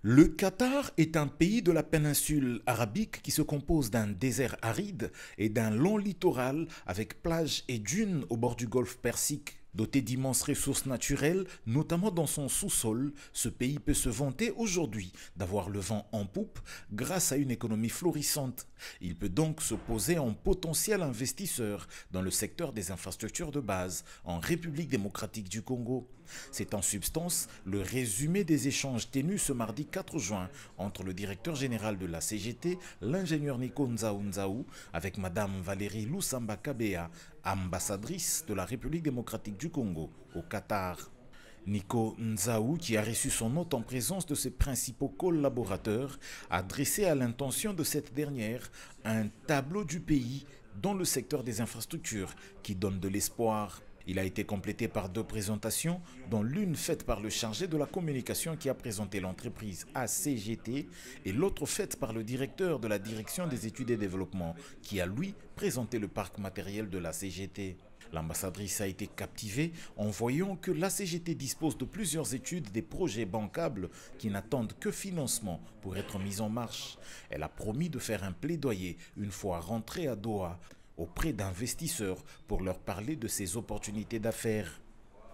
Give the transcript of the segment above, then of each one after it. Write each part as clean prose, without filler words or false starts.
Le Qatar est un pays de la péninsule arabique qui se compose d'un désert aride et d'un long littoral avec plages et dunes au bord du golfe Persique. Doté d'immenses ressources naturelles, notamment dans son sous-sol, ce pays peut se vanter aujourd'hui d'avoir le vent en poupe grâce à une économie florissante. Il peut donc se poser en potentiel investisseur dans le secteur des infrastructures de base en République démocratique du Congo. C'est en substance le résumé des échanges tenus ce mardi 4 juin entre le directeur général de la CGT, l'ingénieur Nico Nzaou, avec Madame Valérie Loussamba Kabea, ambassadrice de la République démocratique du Congo au Qatar. Nico Nzaou, qui a reçu son hôte en présence de ses principaux collaborateurs, a dressé à l'intention de cette dernière un tableau du pays dans le secteur des infrastructures qui donne de l'espoir. Il a été complété par deux présentations, dont l'une faite par le chargé de la communication qui a présenté l'entreprise à CGT et l'autre faite par le directeur de la direction des études et développement qui a lui présenté le parc matériel de la CGT. L'ambassadrice a été captivée en voyant que la CGT dispose de plusieurs études des projets bancables qui n'attendent que financement pour être mis en marche. Elle a promis de faire un plaidoyer une fois rentrée à Doha auprès d'investisseurs pour leur parler de ces opportunités d'affaires.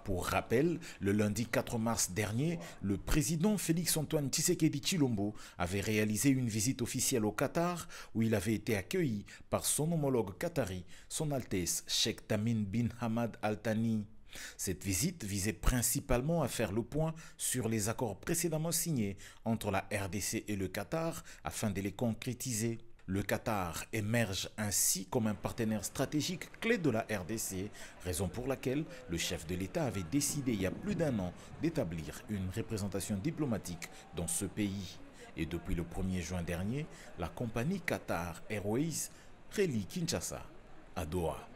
Pour rappel, le lundi 4 mars dernier, le président Félix-Antoine Tshisekedi Tshilombo avait réalisé une visite officielle au Qatar où il avait été accueilli par son homologue qatari, son Altesse Sheikh Tamim bin Hamad Al Thani. Cette visite visait principalement à faire le point sur les accords précédemment signés entre la RDC et le Qatar afin de les concrétiser. Le Qatar émerge ainsi comme un partenaire stratégique clé de la RDC, raison pour laquelle le chef de l'État avait décidé il y a plus d'un an d'établir une représentation diplomatique dans ce pays. Et depuis le 1er juin dernier, la compagnie Qatar Airways relie Kinshasa à Doha.